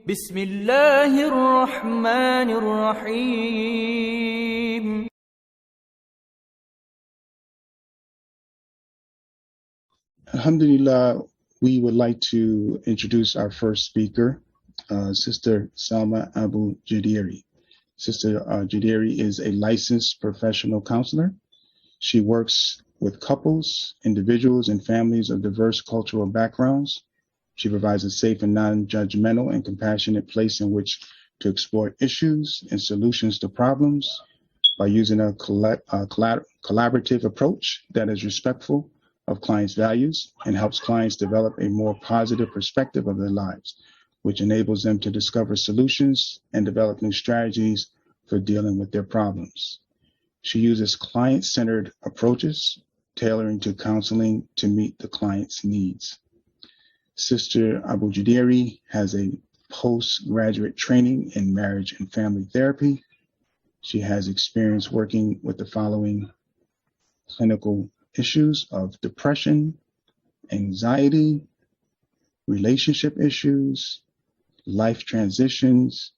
بسم الله الرحمن الرحيم. Alhamdulillah, we would like to introduce our first speaker, Sister Salma Abugideiri. Sister Abugideiri is a licensed professional counselor. She works with couples, individuals, and families of diverse cultural backgrounds. She provides a safe and non-judgmental and compassionate place in which to explore issues and solutions to problems by using a collaborative approach that is respectful of clients' values and helps clients develop a more positive perspective of their lives, which enables them to discover solutions and develop new strategies for dealing with their problems. She uses client-centered approaches, tailoring to counseling to meet the client's needs. Sister Abugideiri has a postgraduate training in marriage and family therapy. She has experience working with the following clinical issues of depression, anxiety, relationship issues, life transitions,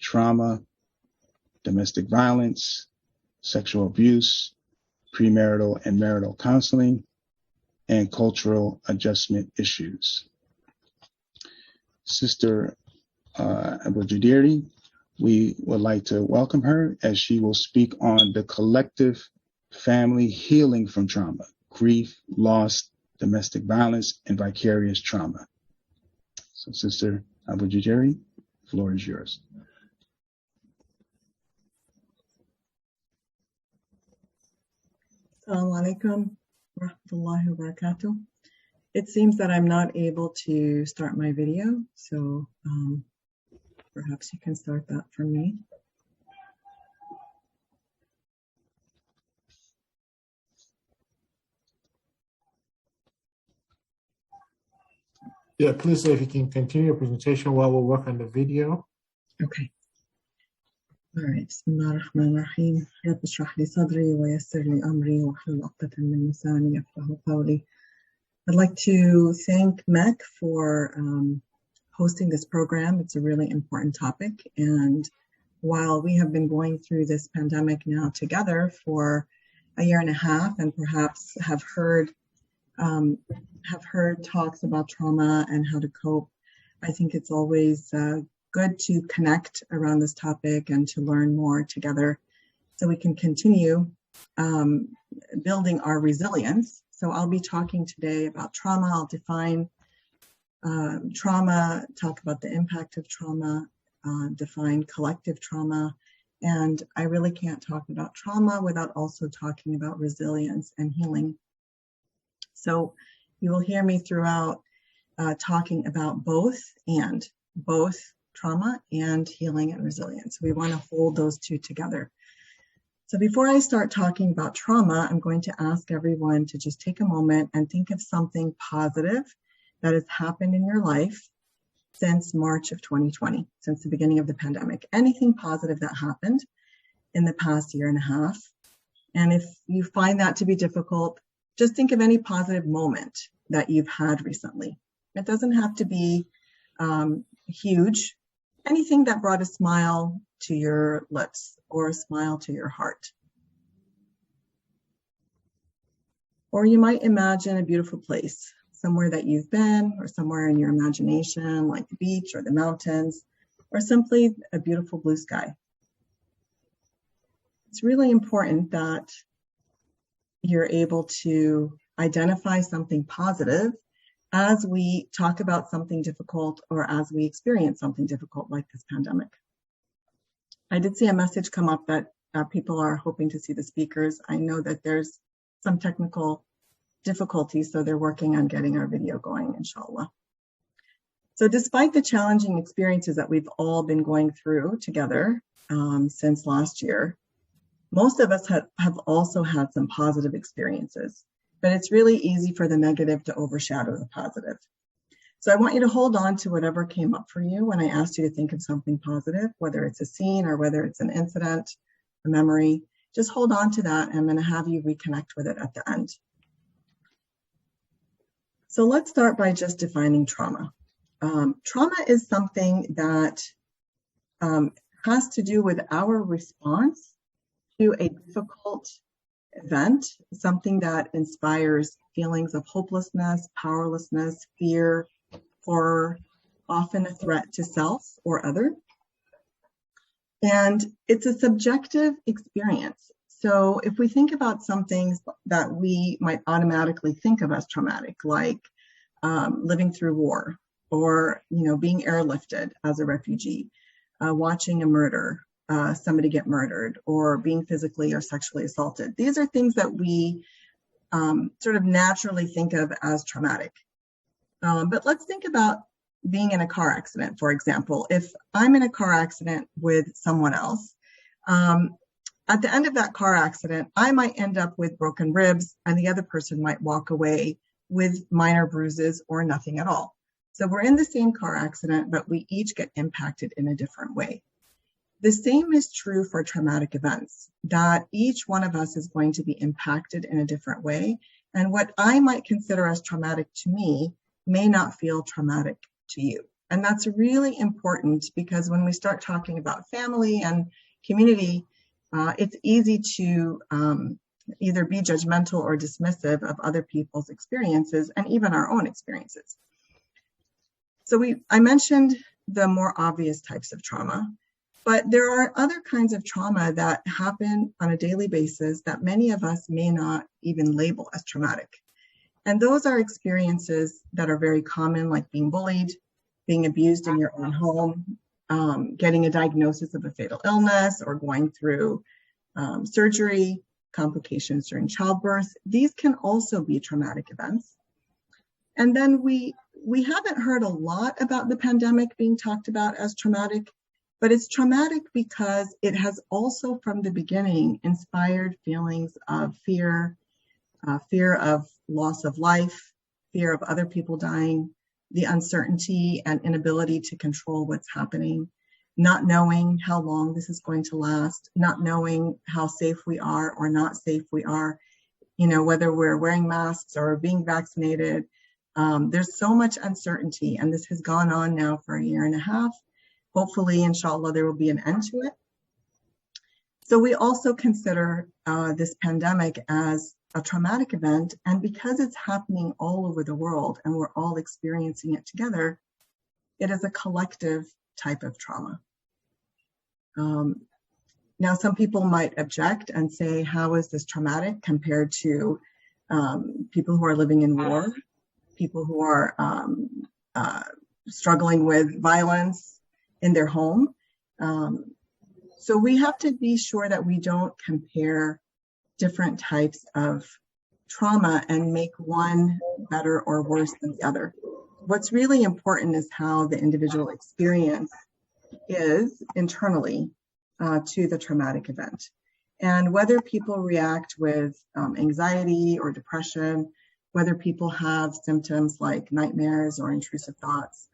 trauma, domestic violence, sexual abuse, premarital and marital counseling, and cultural adjustment issues. Sister Abugideiri, we would like to welcome her as she will speak on the collective family healing from trauma, grief, loss, domestic violence, and vicarious trauma. So Sister Abugideiri, the floor is yours. Assalamu alaikum wa rahmatullahi wa barakatuh. It seems that I'm not able to start my video, so perhaps you can start that for me. Yeah, please, if you can continue your presentation while we work on the video. Okay. All right. Bismillah ar-Rahman ar-Rahim. Rabbi shrah li sadri wa yassir li amri wa hlul 'uqdatan min lisani yafqahu qawli. I'd like to thank MEC for hosting this program. It's a really important topic. And while we have been going through this pandemic now together for a year and a half and perhaps have heard talks about trauma and how to cope, I think it's always good to connect around this topic and to learn more together so we can continue building our resilience. So I'll be talking today about trauma. I'll define trauma, talk about the impact of trauma, define collective trauma, and I really can't talk about trauma without also talking about resilience and healing. So you will hear me throughout talking about both trauma and healing and resilience. We want to hold those two together. So before I start talking about trauma, I'm going to ask everyone to just take a moment and think of something positive that has happened in your life since March of 2020, since the beginning of the pandemic. Anything positive that happened in the past year and a half. And if you find that to be difficult, just think of any positive moment that you've had recently. It doesn't have to be huge. Anything that brought a smile to your lips or a smile to your heart. Or you might imagine a beautiful place, somewhere that you've been or somewhere in your imagination, like the beach or the mountains, or simply a beautiful blue sky. It's really important that you're able to identify something positive as we talk about something difficult or as we experience something difficult like this pandemic. I did see a message come up that people are hoping to see the speakers. I know that there's some technical difficulties, so they're working on getting our video going, inshallah. So despite the challenging experiences that we've all been going through together since last year, most of us have also had some positive experiences, but it's really easy for the negative to overshadow the positive. So I want you to hold on to whatever came up for you when I asked you to think of something positive, whether it's a scene or whether it's an incident, a memory. Just hold on to that, and I'm going to have you reconnect with it at the end. So let's start by just defining trauma. Trauma is something that has to do with our response to a difficult event, something that inspires feelings of hopelessness, powerlessness, fear, horror, often a threat to self or other. And it's a subjective experience. So if we think about some things that we might automatically think of as traumatic, like living through war, or being airlifted as a refugee, watching a murder, somebody get murdered, or being physically or sexually assaulted. These are things that we sort of naturally think of as traumatic. But let's think about being in a car accident, for example. If I'm in a car accident with someone else, at the end of that car accident, I might end up with broken ribs, and the other person might walk away with minor bruises or nothing at all. So we're in the same car accident, but we each get impacted in a different way. The same is true for traumatic events, that each one of us is going to be impacted in a different way. And what I might consider as traumatic to me may not feel traumatic to you. And that's really important, because when we start talking about family and community, it's easy to either be judgmental or dismissive of other people's experiences and even our own experiences. So I mentioned the more obvious types of trauma, but there are other kinds of trauma that happen on a daily basis that many of us may not even label as traumatic. And those are experiences that are very common, like being bullied, being abused in your own home, getting a diagnosis of a fatal illness, or going through surgery, complications during childbirth. These can also be traumatic events. And then we haven't heard a lot about the pandemic being talked about as traumatic, but it's traumatic because it has also from the beginning inspired feelings of fear, fear of loss of life, fear of other people dying, the uncertainty and inability to control what's happening, not knowing how long this is going to last, not knowing how safe we are or not safe we are, whether we're wearing masks or being vaccinated. There's so much uncertainty, and this has gone on now for 1.5 years. Hopefully, inshallah, there will be an end to it. So we also consider this pandemic as a traumatic event, and because it's happening all over the world and we're all experiencing it together, it is a collective type of trauma. Now, some people might object and say, how is this traumatic compared to people who are living in war, people who are struggling with violence in their home? So we have to be sure that we don't compare different types of trauma and make one better or worse than the other. What's really important is how the individual experience is internally to the traumatic event. And whether people react with anxiety or depression, whether people have symptoms like nightmares or intrusive thoughts.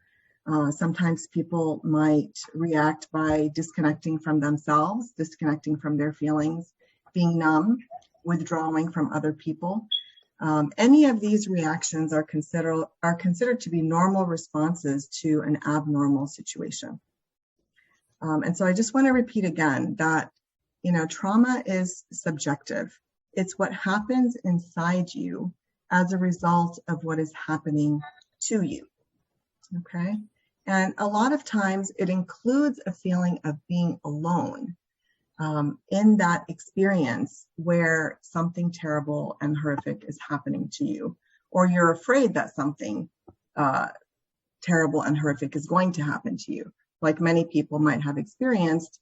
Sometimes people might react by disconnecting from themselves, disconnecting from their feelings, being numb, withdrawing from other people. Any of these reactions are considered to be normal responses to an abnormal situation. And so I just want to repeat again that, trauma is subjective. It's what happens inside you as a result of what is happening to you, okay? And a lot of times it includes a feeling of being alone in that experience where something terrible and horrific is happening to you, or you're afraid that something terrible and horrific is going to happen to you, like many people might have experienced,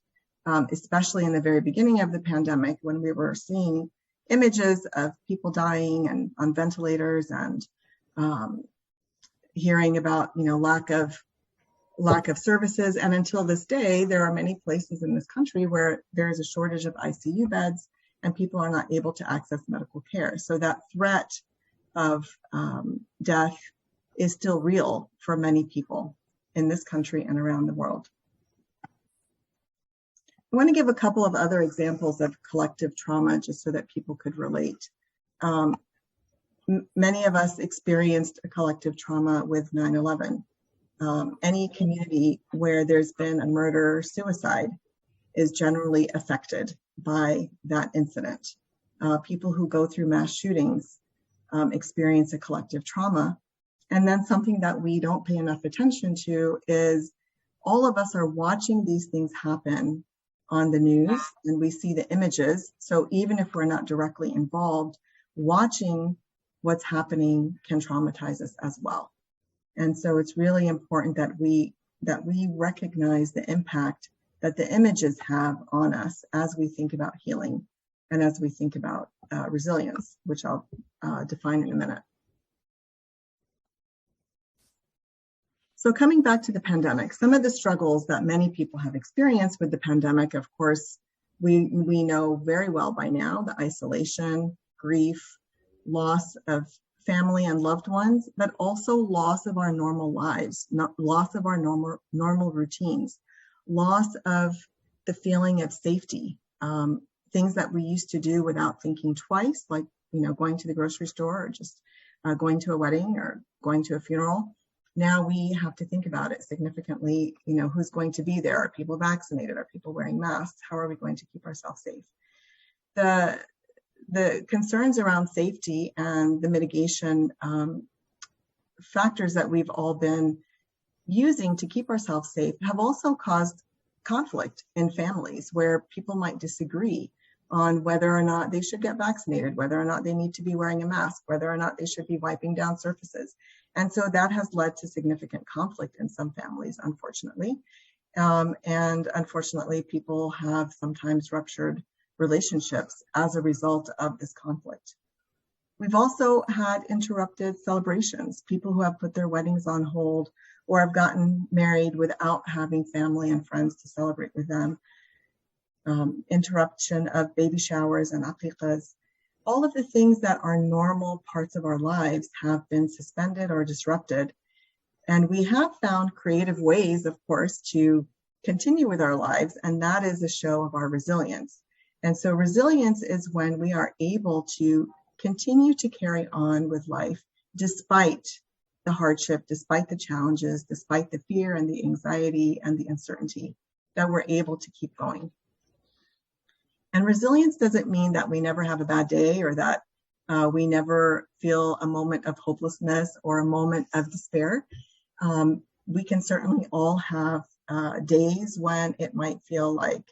especially in the very beginning of the pandemic when we were seeing images of people dying and on ventilators and hearing about, lack of services. And until this day, there are many places in this country where there is a shortage of ICU beds and people are not able to access medical care. So that threat of death is still real for many people in this country and around the world. I want to give a couple of other examples of collective trauma just so that people could relate. Many of us experienced a collective trauma with 9/11. any community where there's been a murder or suicide is generally affected by that incident. People who go through mass shootings experience a collective trauma. And then something that we don't pay enough attention to is all of us are watching these things happen on the news, and we see the images. So even if we're not directly involved, watching what's happening can traumatize us as well. And so it's really important that we recognize the impact that the images have on us as we think about healing and as we think about resilience, which I'll define in a minute. So coming back to the pandemic, some of the struggles that many people have experienced with the pandemic, of course, we know very well by now, the isolation, grief, loss of family and loved ones, but also loss of our normal lives, loss of our normal routines, loss of the feeling of safety, things that we used to do without thinking twice, like, going to the grocery store or just going to a wedding or going to a funeral. Now we have to think about it significantly. Who's going to be there? Are people vaccinated? Are people wearing masks? How are we going to keep ourselves safe? The concerns around safety and the mitigation factors that we've all been using to keep ourselves safe have also caused conflict in families where people might disagree on whether or not they should get vaccinated, whether or not they need to be wearing a mask, whether or not they should be wiping down surfaces. And so that has led to significant conflict in some families, unfortunately. And unfortunately, people have sometimes ruptured relationships as a result of this conflict. We've also had interrupted celebrations, people who have put their weddings on hold or have gotten married without having family and friends to celebrate with them. Interruption of baby showers and aqiqahs. All of the things that are normal parts of our lives have been suspended or disrupted. And we have found creative ways, of course, to continue with our lives, and that is a show of our resilience. And so resilience is when we are able to continue to carry on with life despite the hardship, despite the challenges, despite the fear and the anxiety and the uncertainty, that we're able to keep going. And resilience doesn't mean that we never have a bad day or that we never feel a moment of hopelessness or a moment of despair. We can certainly all have days when it might feel like,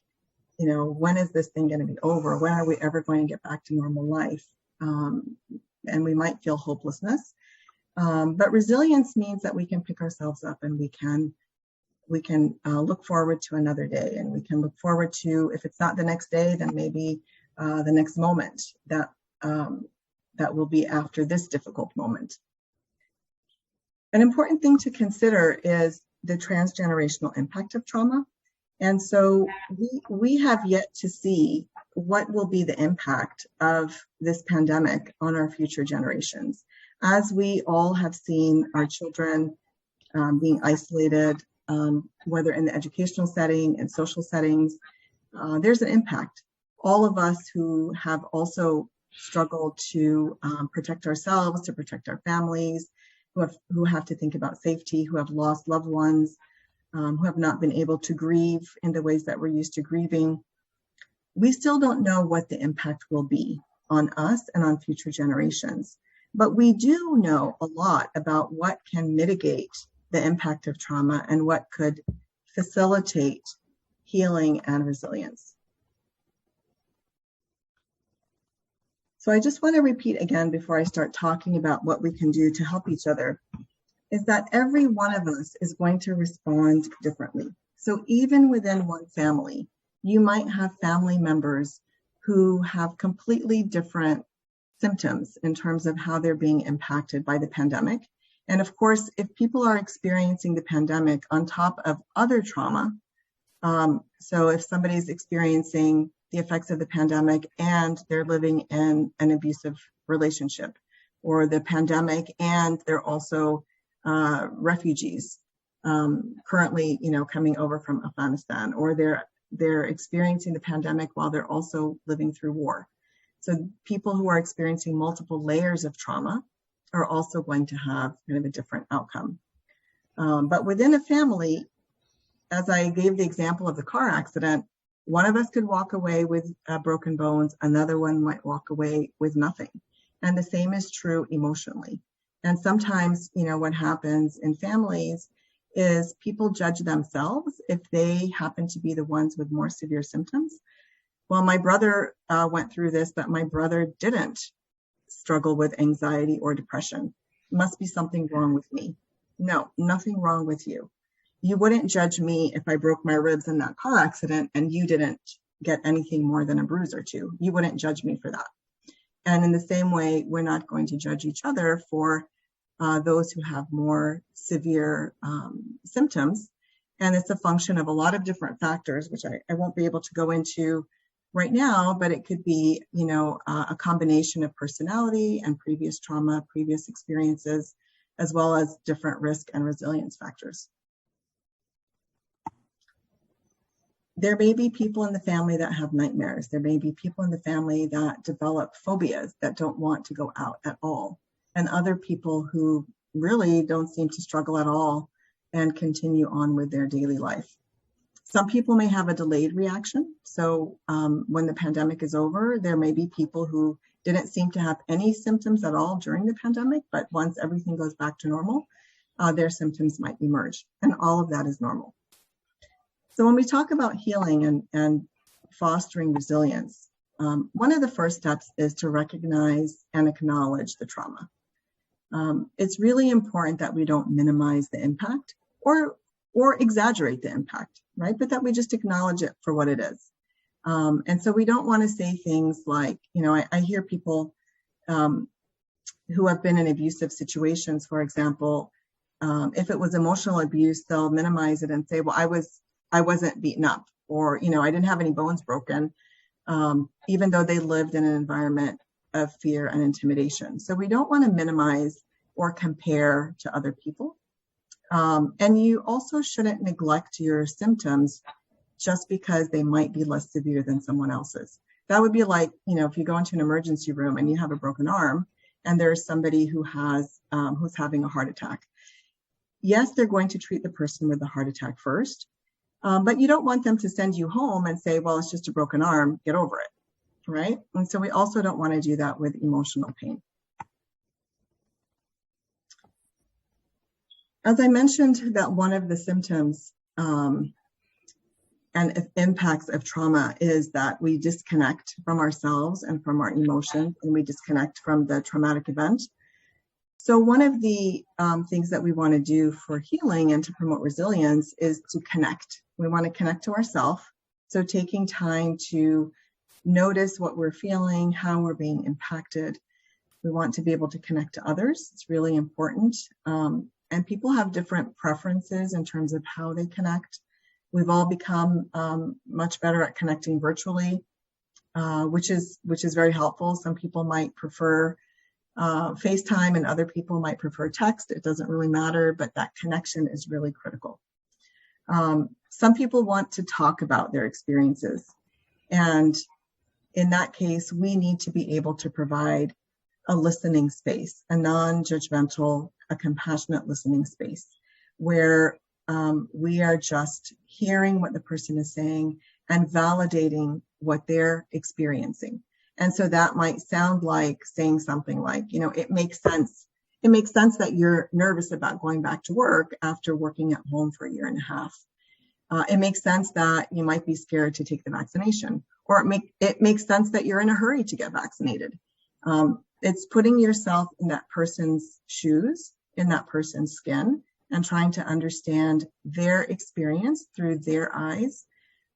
when is this thing going to be over? When are we ever going to get back to normal life? And we might feel hopelessness. But resilience means that we can pick ourselves up and we can look forward to another day, and we can look forward to, if it's not the next day, then maybe the next moment that will be after this difficult moment. An important thing to consider is the transgenerational impact of trauma. And so we have yet to see what will be the impact of this pandemic on our future generations. As we all have seen our children being isolated, whether in the educational setting and social settings, there's an impact. All of us who have also struggled to protect ourselves, to protect our families, who have to think about safety, who have lost loved ones, who have not been able to grieve in the ways that we're used to grieving. We still don't know what the impact will be on us and on future generations. But we do know a lot about what can mitigate the impact of trauma and what could facilitate healing and resilience. So I just want to repeat again before I start talking about what we can do to help each other, is that every one of us is going to respond differently. So even within one family, you might have family members who have completely different symptoms in terms of how they're being impacted by the pandemic. And of course, if people are experiencing the pandemic on top of other trauma, so if somebody's experiencing the effects of the pandemic and they're living in an abusive relationship, or the pandemic and they're also refugees currently, coming over from Afghanistan, or they're experiencing the pandemic while they're also living through war. So people who are experiencing multiple layers of trauma are also going to have kind of a different outcome. But within a family, as I gave the example of the car accident, one of us could walk away with broken bones, another one might walk away with nothing. And the same is true emotionally. And sometimes, what happens in families is people judge themselves if they happen to be the ones with more severe symptoms. Well, my brother went through this, but my brother didn't struggle with anxiety or depression. Must be something wrong with me. No, nothing wrong with you. You wouldn't judge me if I broke my ribs in that car accident and you didn't get anything more than a bruise or two. You wouldn't judge me for that. And in the same way, we're not going to judge each other for those who have more severe symptoms. And it's a function of a lot of different factors, which I won't be able to go into right now, but it could be, a combination of personality and previous trauma, previous experiences, as well as different risk and resilience factors. There may be people in the family that have nightmares. There may be people in the family that develop phobias that don't want to go out at all, and other people who really don't seem to struggle at all and continue on with their daily life. Some people may have a delayed reaction. So when the pandemic is over, there may be people who didn't seem to have any symptoms at all during the pandemic, but once everything goes back to normal, their symptoms might emerge, and all of that is normal. So when we talk about healing and fostering resilience, one of the first steps is to recognize and acknowledge the trauma. It's really important that we don't minimize the impact or exaggerate the impact, right? But that we just acknowledge it for what it is. And so we don't want to say things like, I hear people who have been in abusive situations, for example, if it was emotional abuse, they'll minimize it and say, well, I wasn't beaten up, or, I didn't have any bones broken, even though they lived in an environment of fear and intimidation. So we don't want to minimize or compare to other people. And you also shouldn't neglect your symptoms just because they might be less severe than someone else's. That would be like, if you go into an emergency room and you have a broken arm and there's somebody who has, who's having a heart attack. Yes, they're going to treat the person with the heart attack first, but you don't want them to send you home and say, well, it's just a broken arm, get over it, right? And so we also don't want to do that with emotional pain. As I mentioned, that one of the symptoms and impacts of trauma is that we disconnect from ourselves and from our emotions, and we disconnect from the traumatic event. So one of the things that we want to do for healing and to promote resilience is to connect. We want to connect to ourselves. So taking time to notice what we're feeling, how we're being impacted. We want to be able to connect to others. It's really important. And people have different preferences in terms of how they connect. We've all become much better at connecting virtually, which is very helpful. Some people might prefer FaceTime and other people might prefer text. It doesn't really matter, but that connection is really critical. Some people want to talk about their experiences. And in that case, we need to be able to provide a listening space, a non-judgmental, a compassionate listening space where we are just hearing what the person is saying and validating what they're experiencing. And so that might sound like saying something like, it makes sense. It makes sense that you're nervous about going back to work after working at home for a year and a half. It makes sense that you might be scared to take the vaccination, or it makes sense that you're in a hurry to get vaccinated. It's putting yourself in that person's shoes, in that person's skin, and trying to understand their experience through their eyes,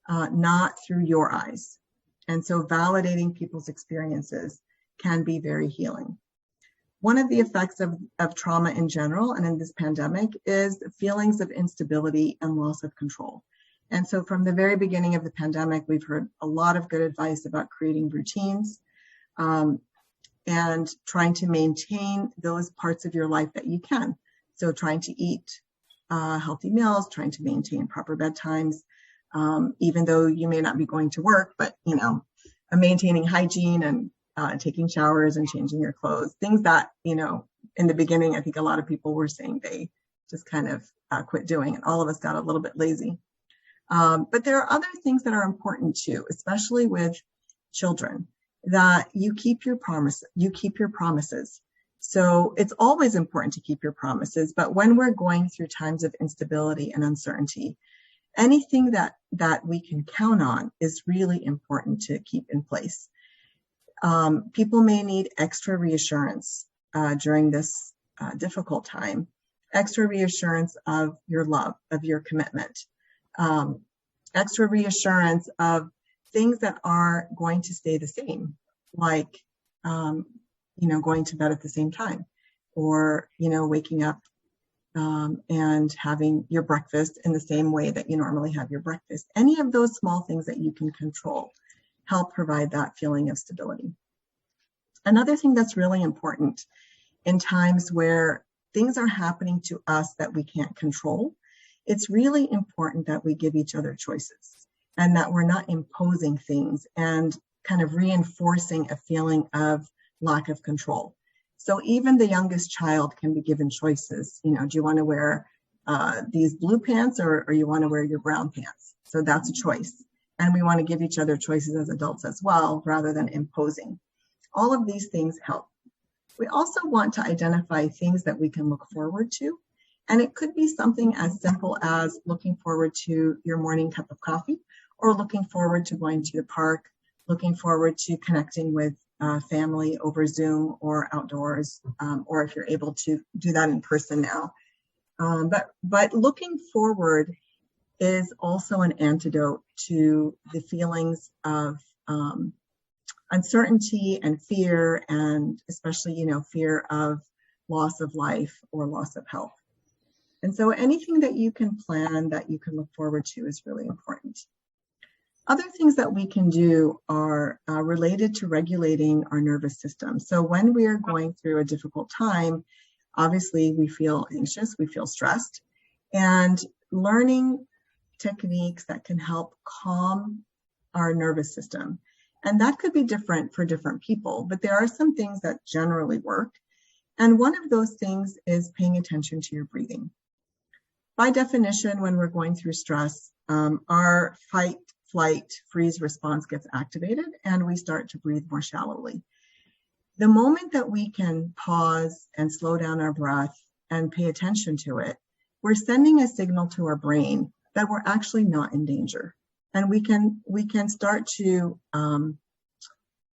not through your eyes. And so validating people's experiences can be very healing. One of the effects of trauma in general and in this pandemic is feelings of instability and loss of control. And so from the very beginning of the pandemic, we've heard a lot of good advice about creating routines and trying to maintain those parts of your life that you can. So trying to eat healthy meals, trying to maintain proper bedtimes, even though you may not be going to work, but, maintaining hygiene and taking showers and changing your clothes, things that, in the beginning, I think a lot of people were saying they just kind of quit doing, and all of us got a little bit lazy. But there are other things that are important too, especially with children, that you keep your promises. So it's always important to keep your promises, but when we're going through times of instability and uncertainty, anything that we can count on is really important to keep in place. People may need extra reassurance during this difficult time, extra reassurance of your love, of your commitment, extra reassurance of things that are going to stay the same, like, going to bed at the same time, or, waking up and having your breakfast in the same way that you normally have your breakfast. Any of those small things that you can control help provide that feeling of stability. Another thing that's really important in times where things are happening to us that we can't control, it's really important that we give each other choices and that we're not imposing things and kind of reinforcing a feeling of lack of control. So even the youngest child can be given choices. Do you want to wear these blue pants or you want to wear your brown pants? So that's a choice. And we want to give each other choices as adults as well, rather than imposing. All of these things help. We also want to identify things that we can look forward to. And it could be something as simple as looking forward to your morning cup of coffee, or looking forward to going to the park, looking forward to connecting with family over Zoom or outdoors, or if you're able to do that in person now. But looking forward is also an antidote to the feelings of uncertainty and fear, and especially, fear of loss of life or loss of health. And so anything that you can plan, that you can look forward to, is really important. Other things that we can do are related to regulating our nervous system. So when we are going through a difficult time, obviously we feel anxious, we feel stressed, and learning techniques that can help calm our nervous system. And that could be different for different people, but there are some things that generally work. And one of those things is paying attention to your breathing. By definition, when we're going through stress, our fight, flight, freeze response gets activated and we start to breathe more shallowly. The moment that we can pause and slow down our breath and pay attention to it, we're sending a signal to our brain that we're actually not in danger. And we can start to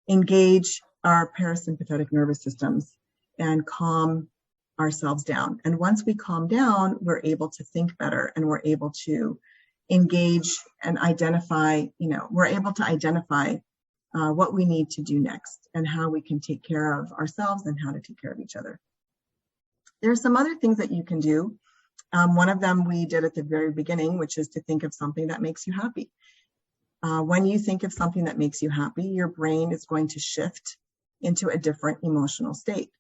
engage our parasympathetic nervous systems and calm ourselves down. And once we calm down, we're able to think better, and we're able to engage and identify, we're able to identify what we need to do next and how we can take care of ourselves and how to take care of each other. There are some other things that you can do. One of them we did at the very beginning, which is to think of something that makes you happy. When you think of something that makes you happy, your brain is going to shift into a different emotional state.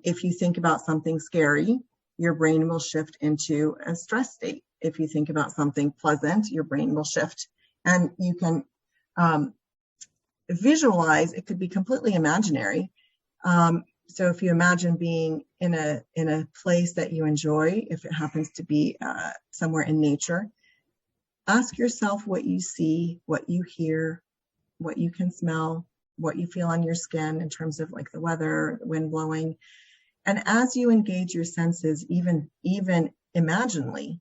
If you think about something scary, your brain will shift into a stress state. If you think about something pleasant, your brain will shift. And you can visualize, it could be completely imaginary. So if you imagine being in a place that you enjoy, if it happens to be somewhere in nature, ask yourself what you see, what you hear, what you can smell, what you feel on your skin in terms of like the weather, the wind blowing. And as you engage your senses, even imaginally,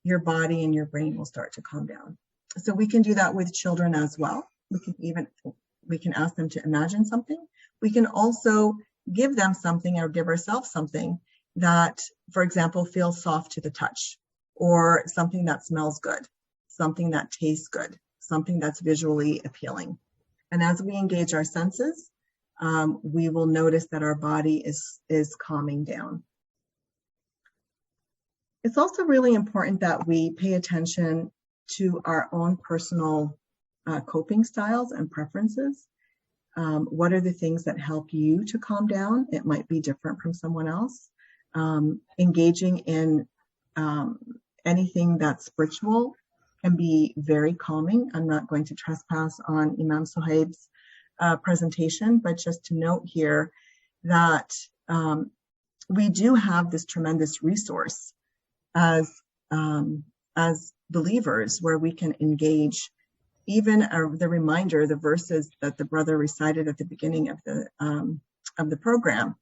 your body and your brain will start to calm down. So we can do that with children as well. We can ask them to imagine something. We can also give them something, or give ourselves something that, for example, feels soft to the touch, or something that smells good, something that tastes good, something that's visually appealing. And as we engage our senses, we will notice that our body is calming down. It's also really important that we pay attention to our own personal coping styles and preferences. What are the things that help you to calm down? It might be different from someone else. Engaging in anything that's spiritual can be very calming. I'm not going to trespass on Imam Suhaib's presentation, but just to note here that we do have this tremendous resource as believers where we can engage. Even the reminder, the verses that the brother recited at the beginning of the program,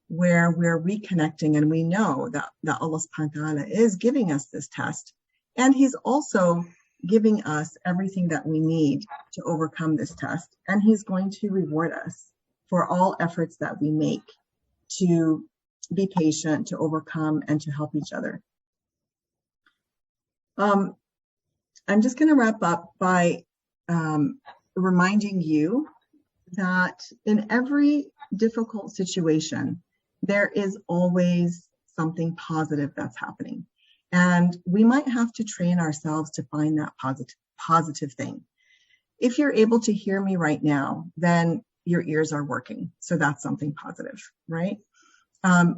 where we're reconnecting, and we know that Allah subhanahu wa ta'ala is giving us this test, and He's also giving us everything that we need to overcome this test, and He's going to reward us for all efforts that we make to be patient, to overcome, and to help each other. I'm just going to wrap up by reminding you that in every difficult situation, there is always something positive that's happening. And we might have to train ourselves to find that positive thing. If you're able to hear me right now, then your ears are working. So that's something positive, right?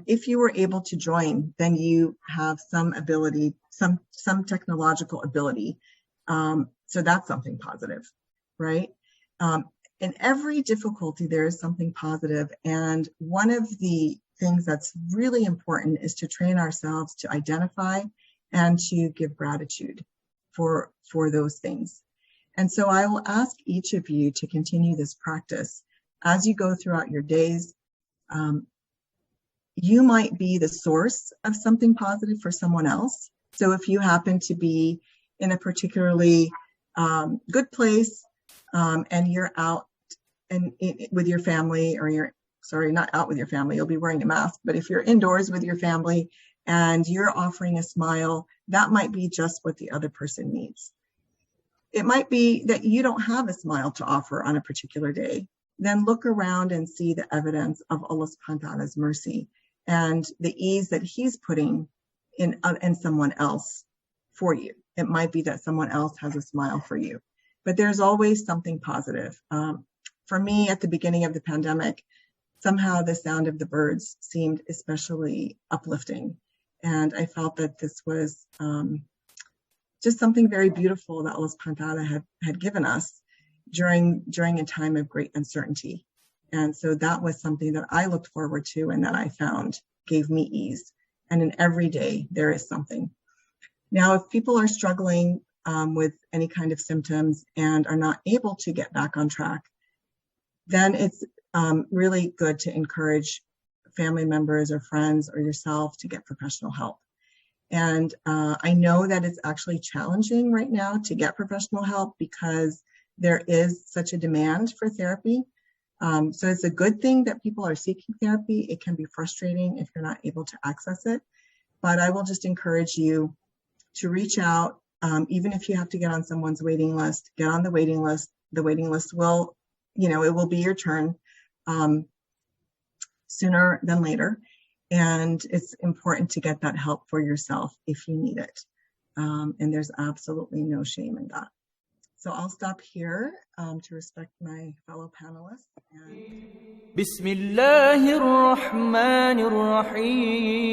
If you were able to join, then you have some ability, some technological ability. So that's something positive, right? In every difficulty, there is something positive. And one of the things that's really important is to train ourselves to identify and to give gratitude for those things. And so I will ask each of you to continue this practice as you go throughout your days. You might be the source of something positive for someone else. So if you happen to be in a particularly good place and you're out and with your family, or not out with your family, you'll be wearing a mask, but if you're indoors with your family and you're offering a smile, that might be just what the other person needs. It might be that you don't have a smile to offer on a particular day. Then look around and see the evidence of Allah subhanahu wa ta'ala's mercy and the ease that He's putting in someone else for you. It might be that someone else has a smile for you, but there's always something positive. For me, at the beginning of the pandemic, somehow the sound of the birds seemed especially uplifting. And I felt that this was just something very beautiful that Allah subhanahu wa ta'ala had given us during a time of great uncertainty. And so that was something that I looked forward to and that I found gave me ease. And in every day, there is something. Now, if people are struggling with any kind of symptoms and are not able to get back on track, then it's really good to encourage family members or friends or yourself to get professional help. And I know that it's actually challenging right now to get professional help because there is such a demand for therapy. So it's a good thing that people are seeking therapy. It can be frustrating if you're not able to access it. But I will just encourage you to reach out, even if you have to get on someone's waiting list, get on the waiting list. The waiting list will, it will be your turn sooner than later. And it's important to get that help for yourself if you need it. And there's absolutely no shame in that. So I'll stop here to respect my fellow panelists. بسم الله الرحمن الرحيم